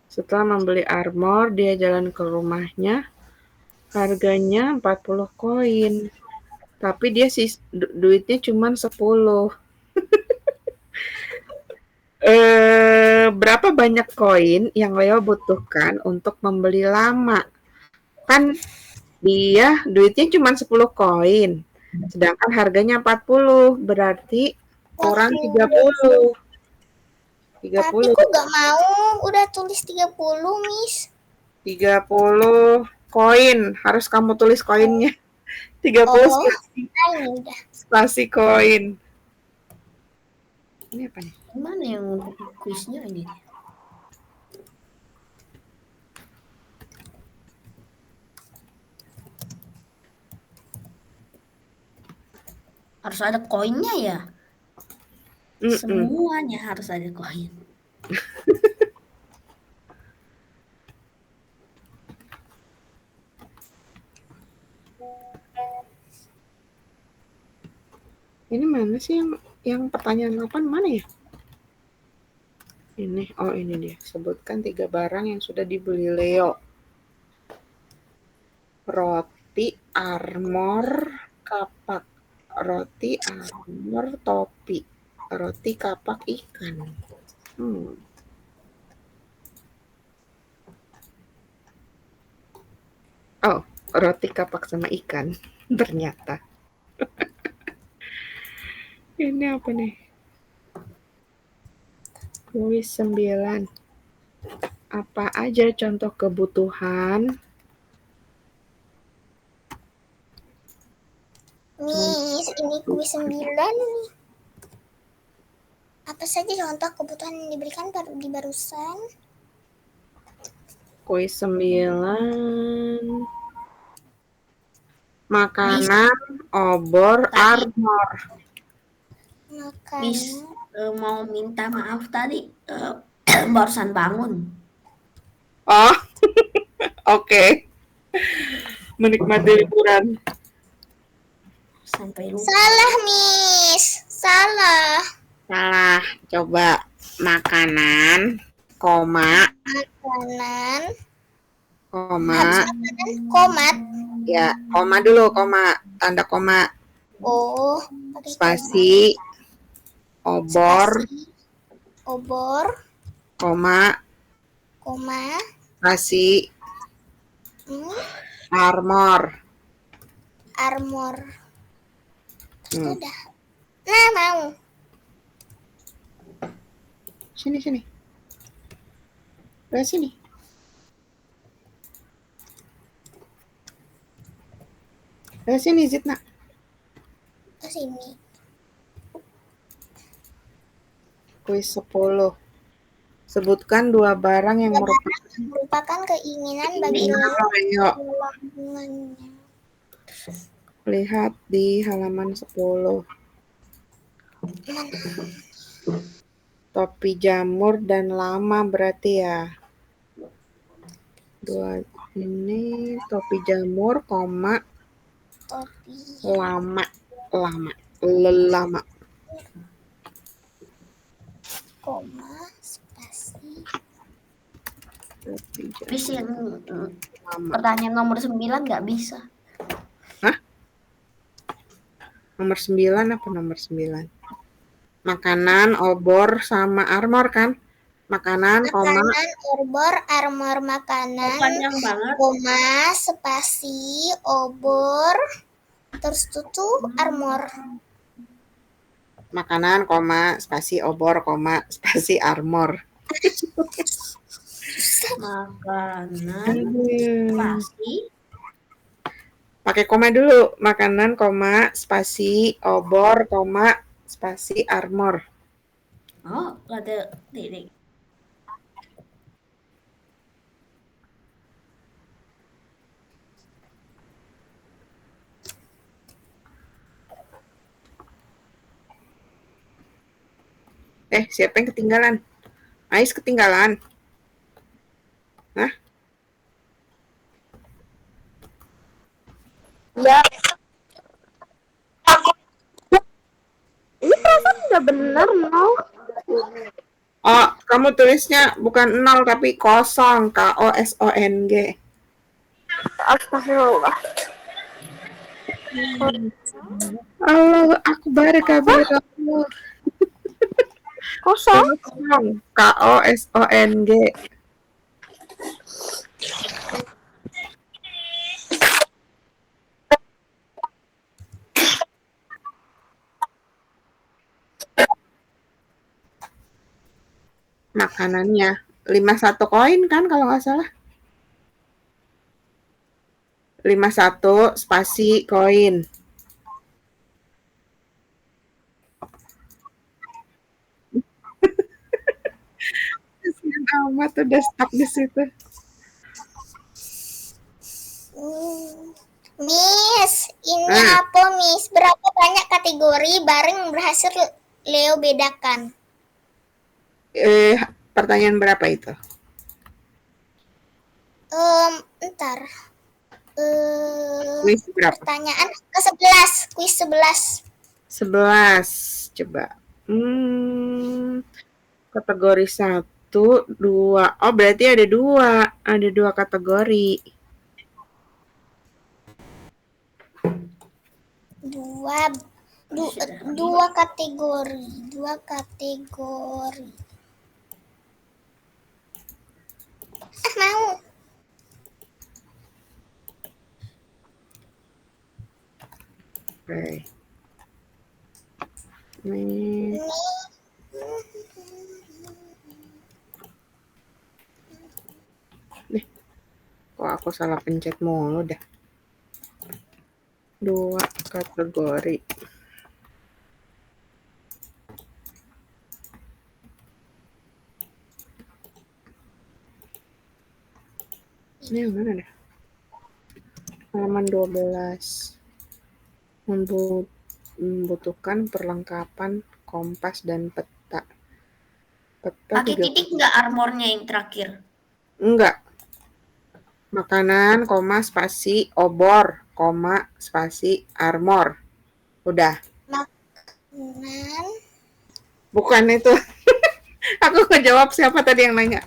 Setelah membeli armor, dia jalan ke rumahnya. Harganya 40 koin. Tapi dia duitnya cuma 10. Berapa banyak koin yang Leo butuhkan untuk membeli lama? Kan dia duitnya cuma 10 koin. Sedangkan harganya 40. Berarti kurang 30. 30. Tapi kok gak mau? Udah tulis 30, Miss. 30 koin. Harus kamu tulis koinnya. 30 udah. spasi koin. Ini apa nih? Mana yang kuisnya ini? Harus ada koinnya ya? Semuanya harus ada koin. Ini mana sih yang pertanyaan 8 mana ya? Ini, oh ini dia. Sebutkan 3 barang yang sudah dibeli Leo. Roti, armor, kapak. Roti, armor, topi. Roti, kapak, ikan. Oh, roti, kapak, sama ikan. Ternyata. Ini apa nih? Kuis 9. Apa aja contoh kebutuhan? Miss, ini kuis 9 nih. Apa saja contoh kebutuhan yang diberikan di barusan? Kuis 9. Makanan, obor, armor. Miss, mau minta maaf tadi barusan bangun. Oh, oke. Menikmati liburan. Sampai lupa. Salah, Miss. Salah. Coba makanan, koma. Makanan. Koma. Komat. Ya, koma dulu, koma. Tanda koma. Oh. Spasi. Obor. Obor. Koma. Spasi. Armor. Udah. Nah, mau. Sini. Ke sini. Ke sini, Zitna. Ke sini. Kuis 10. Sebutkan 2 barang yang merupakan keinginan bagi Leo. Lihat di halaman 10. Topi jamur dan lama berarti ya. Dua ini topi jamur, koma, Topi lama, lama. koma spasi Topi Bisa yang lama. pertanyaan nomor 9 nggak bisa. Nomor 9 apa nomor 9? Makanan, obor, sama armor kan? Makanan, koma, makanan obor armor makanan Panjang banget. koma spasi obor terus tutup armor makanan, koma, spasi obor, koma, spasi armor. Makanan Aduh. pasti Pakai koma dulu. Makanan, koma, spasi obor, koma, spasi armor. oh ada titik. Siapa yang ketinggalan? Ais ketinggalan. Hah? Ya. Ini perasaan udah bener mau. Oh, kamu tulisnya bukan 0 tapi kosong. KOSONG. Astagfirullah. Allah, aku baru kabel kamu. Kosong. KOSONG. Makanannya 51 koin kan kalau nggak salah. 51 spasi koin. Kasian amat udah stuck di situ. Miss, ini apa Miss? Berapa banyak kategori barang berhasil Leo bedakan? Pertanyaan berapa itu? Ntar. Kuis berapa? Pertanyaan ke-11, kuis 11. 11. Coba. Kategori 1, 2. Oh, berarti ada 2. Ada 2 kategori. Dua kategori. Mau. Oke. Nih. Kok aku salah pencet mulu dah. 2 kategori. Ini yang mana dah? Halaman 12. Membutuhkan perlengkapan kompas dan peta. Pakai titik nggak armornya yang terakhir? Enggak. Makanan, koma, spasi, obor, koma, spasi, armor. Udah. Makanan. Bukan itu. Aku ngejawab siapa tadi yang nanya.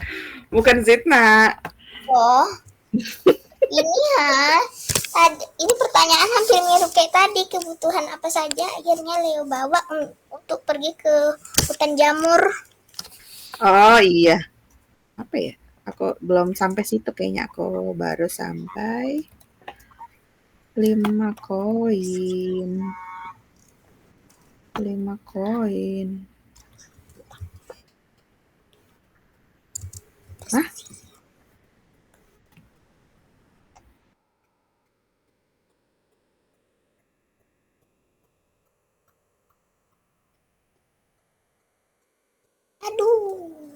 Bukan Zitna. Oh. Ini ini pertanyaan hampir mirip kayak tadi. Kebutuhan apa saja akhirnya Leo bawa untuk pergi ke hutan jamur? Oh iya. Apa ya? Aku belum sampai situ kayaknya. Aku baru sampai 5 koin. 5 koin. Hah? Aduh.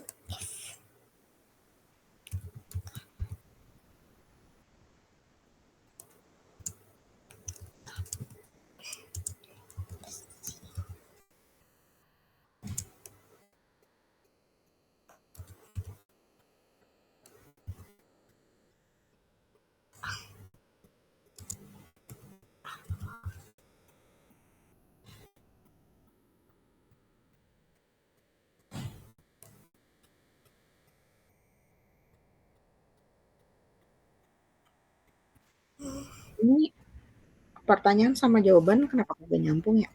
Ini pertanyaan sama jawaban kenapa kagak nyambung ya?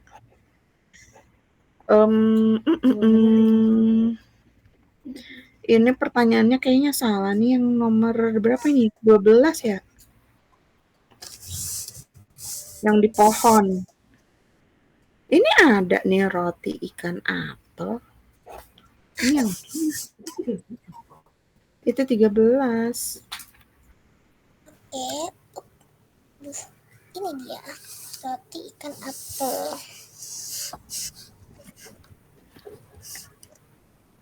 Ini pertanyaannya kayaknya salah nih, yang nomor berapa ini? 12 ya? Yang di pohon. Ini ada nih roti, ikan, apel. Ini yang itu 13. Oke. Ini dia. Roti, ikan, apel.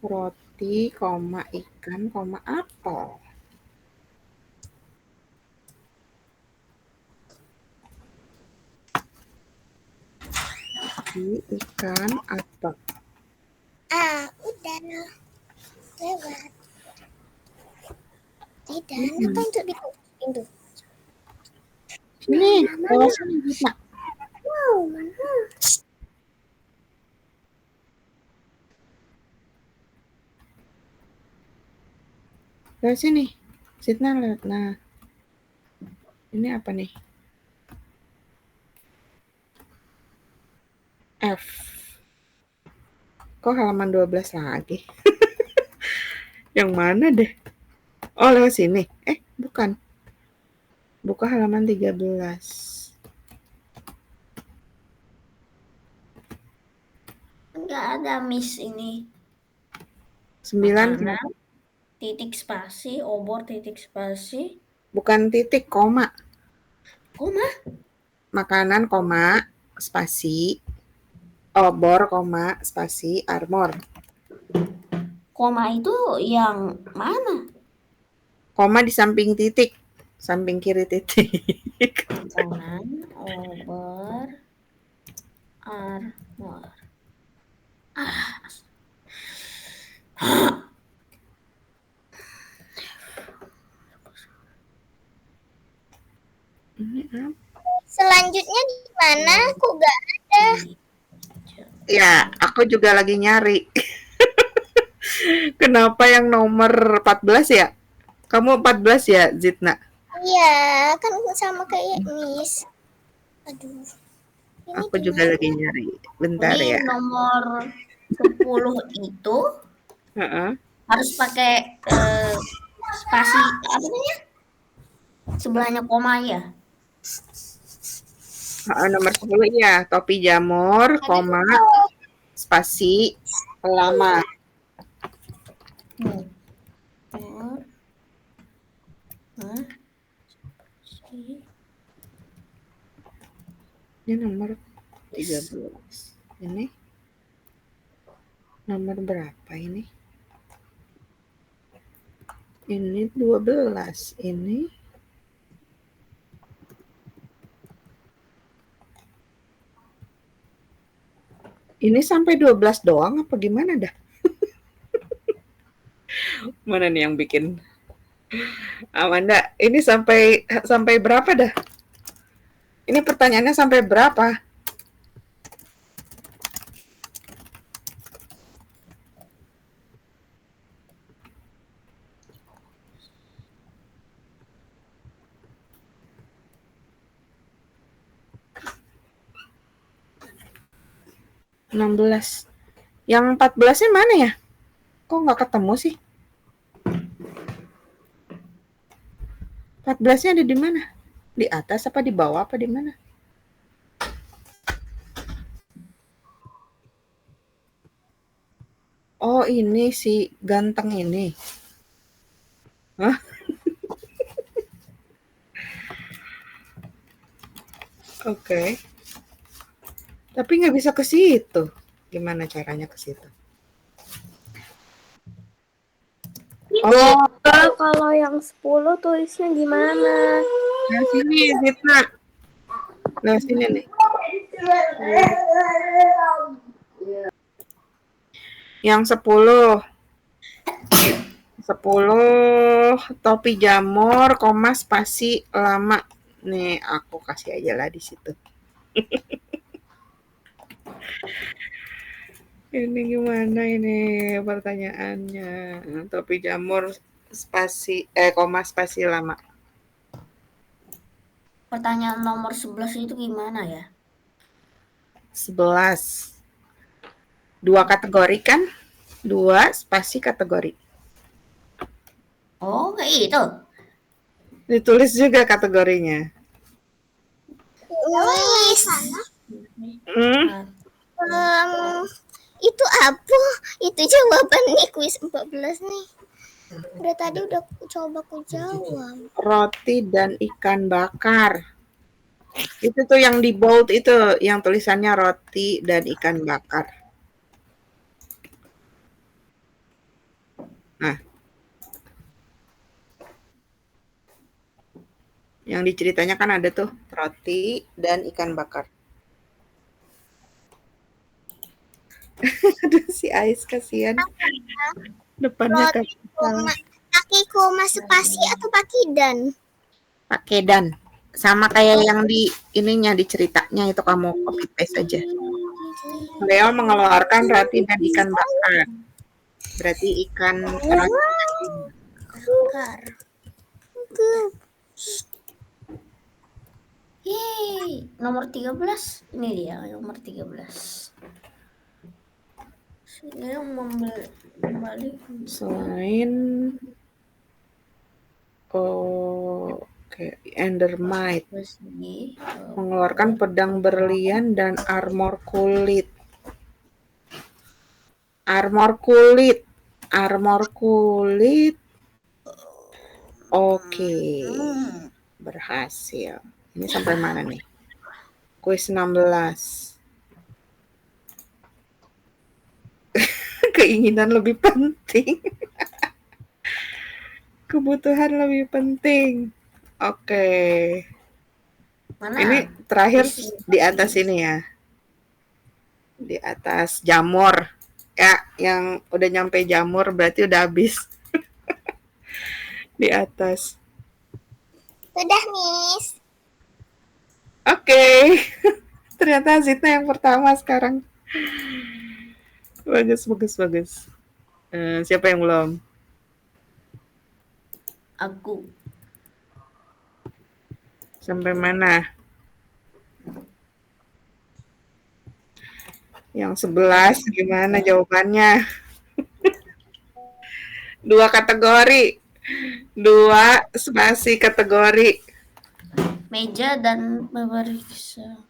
Roti, koma, ikan, koma, apel. Roti, ikan, apel. Udah. Lewat. Tidak, apa untuk dikumpulin tuh? Sini, lewat sini bisa. Wow, mana? Lewat sini. Sitna lewat. Nah. Ini apa nih? F. Kok halaman 12 lagi? Yang mana deh? Oh, lewat sini. Bukan. Buka halaman 13. Enggak ada Miss ini. 9 Makanan, titik spasi, obor, titik spasi. bukan titik, koma. Koma? Makanan, koma, spasi, obor, koma, spasi, armor. Koma itu yang mana? Koma di samping titik. Samping kiri titik. Makanan, obor, armor. Selanjutnya di mana? Kok gak ada? Ya, aku juga lagi nyari. Kenapa yang nomor 14 ya? Kamu 14 ya, Zitna? Iya, kan sama kayak Miss. Aduh. Ini Aku juga lagi nyari. Bentar Ini ya. nomor 10 itu harus pakai spasi apa namanya? Sebelahnya koma ya. Nomor 10 ya, topi jamur, koma, spasi, lama. Ini nomor 13. Ini nomor berapa ini? Ini 12. Ini sampai 12 doang apa gimana dah? Mana nih yang bikin? Amanda, ini sampai berapa dah? Ini pertanyaannya sampai berapa? (16) Yang 14-nya mana ya? Kok nggak ketemu sih? 14-nya ada di mana? Di atas apa di bawah apa di mana? Oh, ini si ganteng ini. Hah? Oke. Tapi nggak bisa ke situ. Gimana caranya ke situ? Oh, kalau yang 10 tulisnya gimana? Nah, sini, Zitna. Nah, sini nih. Yang 10. 10 topi jamur, koma, spasi, lama. Nih, aku kasih aja lah di situ. Ini gimana ini pertanyaannya? Topi jamur, spasi, koma, spasi, lama. pertanyaan nomor 11 itu gimana ya? 11. 2 kategori kan? 2 spasi kategori. Oh, kayak itu. Ditulis juga kategorinya. Miss, itu apa? Itu jawaban nih kuis 14 nih. Udah tadi udah coba ku jawab. Roti dan ikan bakar. Itu tuh yang di bold itu, yang tulisannya roti dan ikan bakar. Nah, yang diceritanya kan ada tuh roti dan ikan bakar. Aduh, si Ais kasihan. Depannya Roti kapital. pakai koma spasi atau pakai dan? Pakai dan. Sama kayak yang di ininya, di ceritanya itu kamu copy paste aja. Leo mengeluarkan roti dan ikan bakar. Berarti ikan Bakar. Yeay, nomor 13. Ini dia nomor 13. Ini membeli selain Endermite besi, mengeluarkan pedang berlian dan armor kulit. Oke. Berhasil. Ini sampai mana nih? Kuis 16. Keinginan lebih penting. Kebutuhan lebih penting. Oke. mana? Ini terakhir di atas ini ya. Di atas jamur. Ya, yang udah nyampe jamur berarti udah habis. Di atas. Sudah, Miss. Oke. Ternyata Zita yang pertama sekarang. Bagus. Siapa yang belum? Aku. Sampai mana? Yang 11 gimana jawabannya? 2 kategori. 2 spasi kategori. Meja dan memeriksa.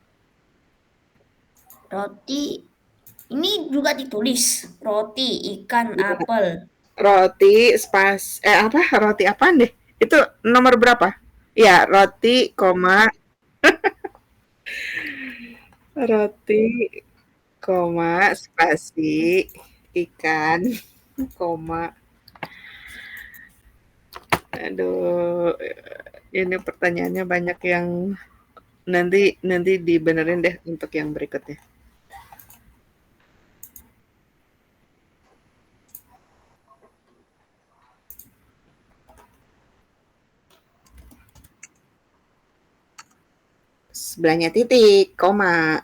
Roti. Ini juga ditulis. Roti, ikan, apel. Roti roti apaan deh? Itu nomor berapa? Ya, roti, koma. Roti, koma, spasi, ikan, koma. Aduh, ini pertanyaannya banyak yang nanti dibenerin deh untuk yang berikutnya. Sebelahnya titik, koma.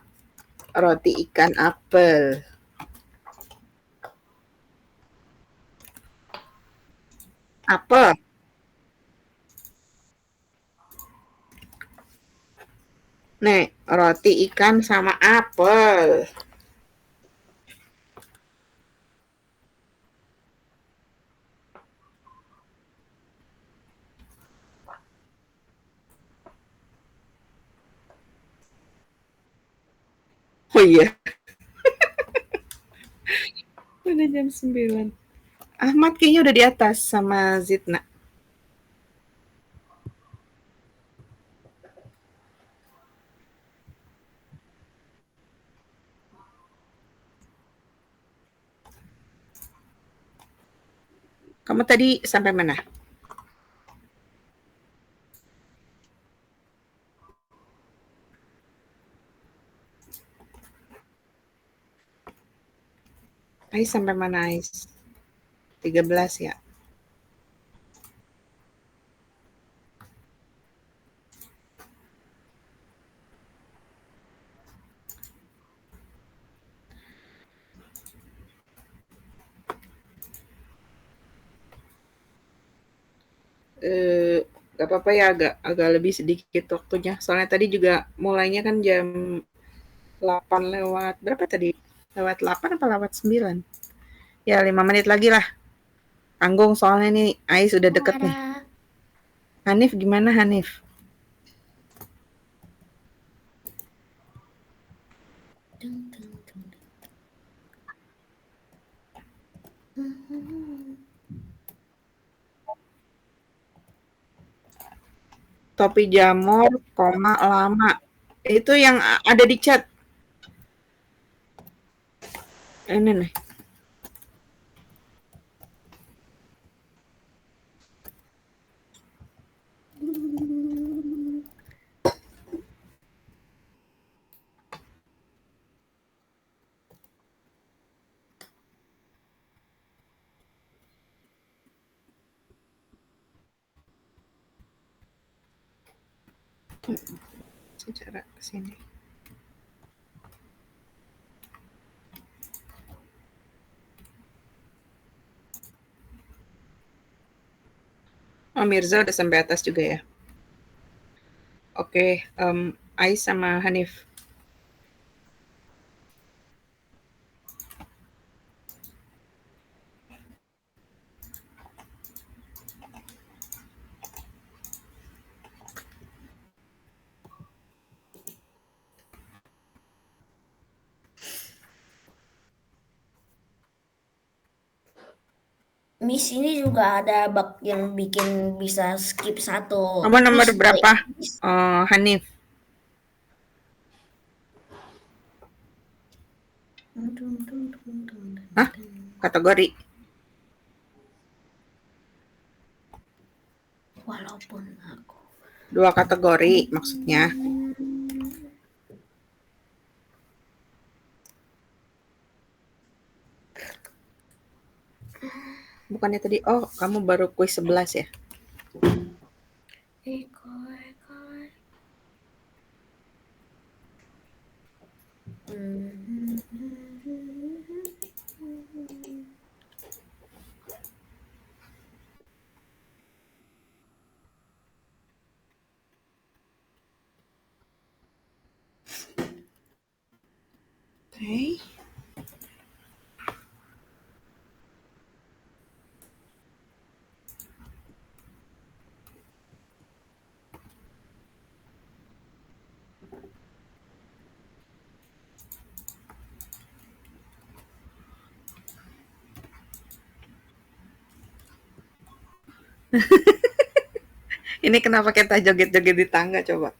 Roti, ikan, apel. Apel. Nih, roti, ikan, sama apel. Oh iya. Udah jam 9. Ahmad kayaknya udah di atas sama Zidna. Kamu tadi sampai mana? Ais sampai mana, Ais? 13 ya? Gak apa-apa ya, agak lebih sedikit waktunya. Soalnya tadi juga mulainya kan jam 8 lewat berapa tadi? Lewat 8 apa lewat 9? Ya 5 menit lagi lah. Tanggung soalnya nih Ais udah deket nih. Marah. Hanif gimana Hanif? Dun, dun, dun, dun. Topi jamur, koma lama. Itu yang ada di chat. Ini nih. Secara kesini. Oh Mirza udah sampai atas juga ya. Oke, Ais sama Hanif. Miss ini juga ada bug yang bikin bisa skip satu. Kamu nomor Miss, berapa? Miss. Hanif. Hah? Kategori. Walaupun aku 2 kategori maksudnya. Bukannya tadi, oh kamu baru kuis 11 ya? Oke. Ini kenapa kita joget-joget di tangga coba?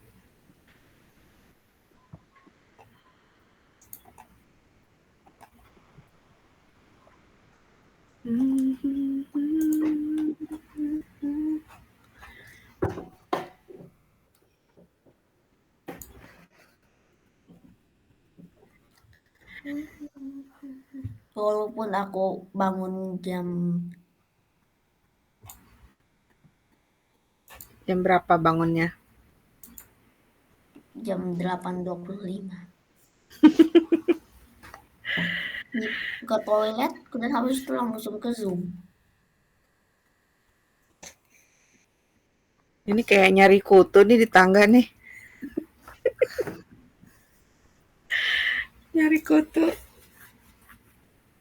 walaupun aku bangun Jam berapa bangunnya? jam 8.25. Ke toilet, kemudian habis itu langsung ke Zoom. Ini kayak nyari kutu nih di tangga nih. Nyari kutu.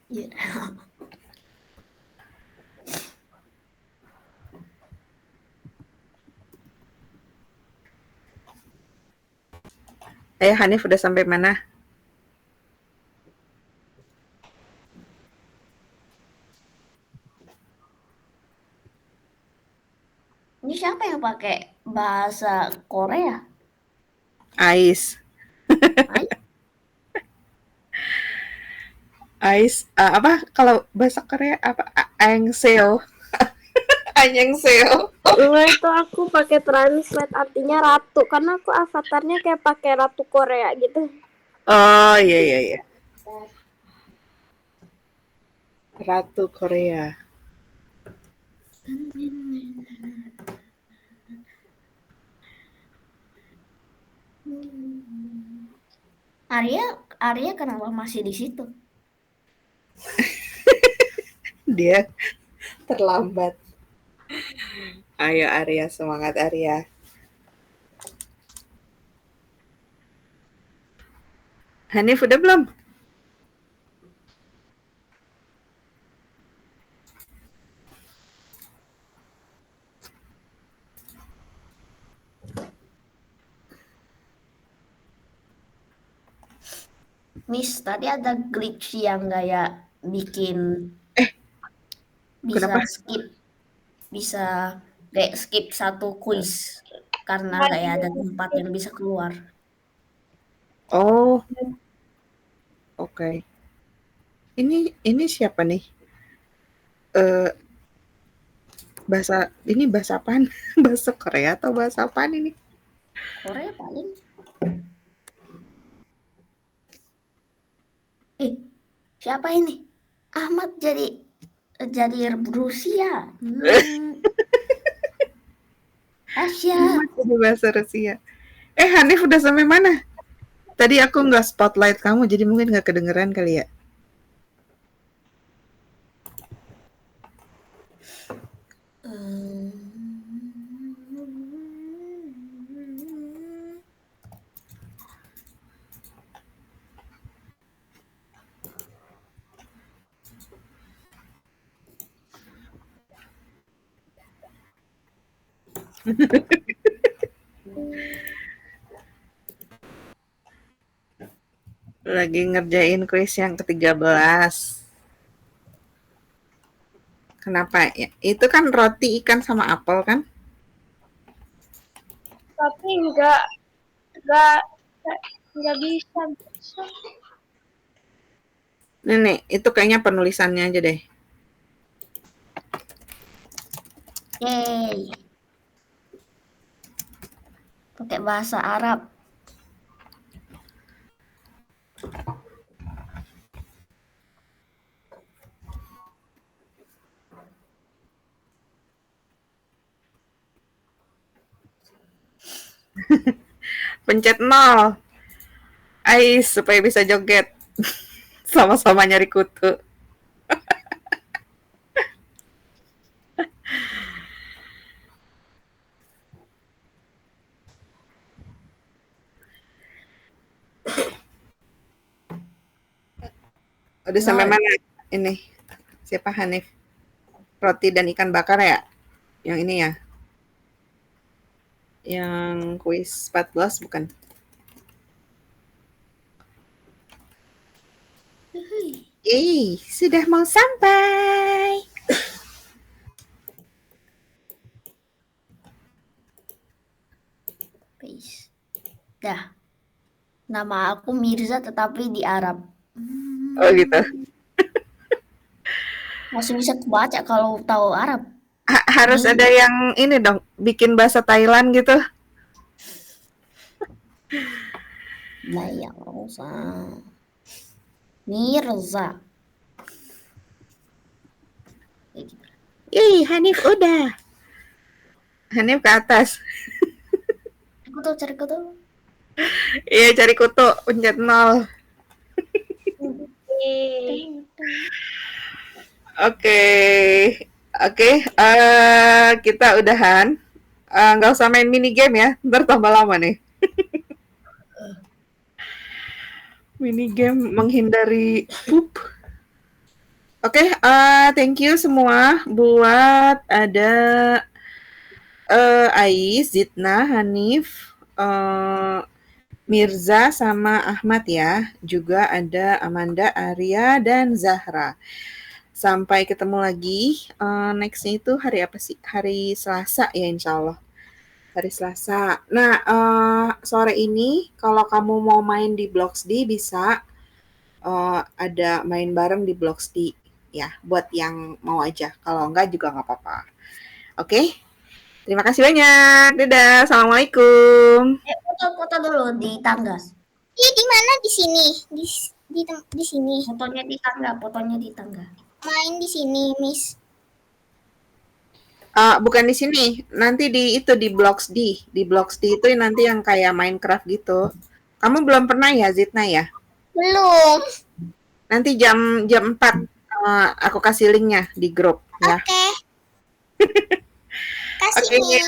Ya. Hanif udah sampai mana? Ini siapa yang pakai bahasa Korea? Ais. Ais, apa kalau bahasa Korea apa? Aengseo. Aengseo. Enggak, itu aku pakai translate artinya ratu karena aku avatarnya kayak pakai ratu Korea gitu. Oh iya. Ratu Korea. Arya kenapa masih di situ? Dia terlambat. Ayo Arya, semangat Arya. Hanif udah belum? Miss, tadi ada glitch yang kayak bikin bisa Kenapa? bisa kayak skip satu kuis karena kayak ada tempat yang bisa keluar. Oh, oke. Ini siapa nih? Bahasa apaan? Bahasa Korea atau bahasa apaan ini? Korea paling. Siapa ini? Ahmad jadi Rusia. Asia. Jadi bahasa Rusia. Hanif udah sampai mana? Tadi aku nggak spotlight kamu, jadi mungkin nggak kedengeran kali ya. Lagi ngerjain kuis yang ke-13. Kenapa ya? Itu kan roti, ikan, sama apel kan? Tapi nggak bisa. Nih, itu kayaknya penulisannya aja deh. Yeay. Pakai bahasa Arab. Pencet 0. Ais, supaya bisa joget. Sama-sama nyari kutu. Udah sampai mana ini? Siapa Hanif? Roti dan ikan bakar ya? Yang ini ya? Yang kuis 14 bukan? Sudah mau sampai. Dah. Nama aku Mirza tetapi di Arab. Oh gitu. Masih bisa kebaca kalau tahu Arab. Harus ada yang ini dong, bikin bahasa Thailand gitu. Nah, ya Mirza. Hanif udah. Hanif ke atas. Cari kutu. Iya, cari kutu, pencet 0. Oke, kita udahan. Nggak usah main mini game ya, ntar tambah lama nih. Mini game menghindari poop. Oke, thank you semua buat ada Ais, Zidna, Hanif, Mirza sama Ahmad ya. Juga ada Amanda, Arya, dan Zahra. Sampai ketemu lagi. Next-nya itu hari apa sih? Hari Selasa ya insya Allah. Hari Selasa. Nah, sore ini kalau kamu mau main di Bloxd bisa. Ada main bareng di Bloxd ya. Buat yang mau aja. Kalau enggak juga nggak apa-apa. Oke? Terima kasih banyak. Dadah. Assalamualaikum. Foto dulu di tangga. Di mana? Di sini. Di sini. Fotonya di tangga. Main di sini, Miss. Bukan di sini. Nanti di Bloxd. Di Bloxd itu nanti yang kayak Minecraft gitu. Kamu belum pernah ya, Zidna ya? Belum. Nanti jam 4 aku kasih linknya di grup ya. Oke. sini.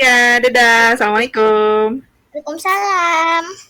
Iya, dadah. Assalamualaikum. Waalaikumsalam.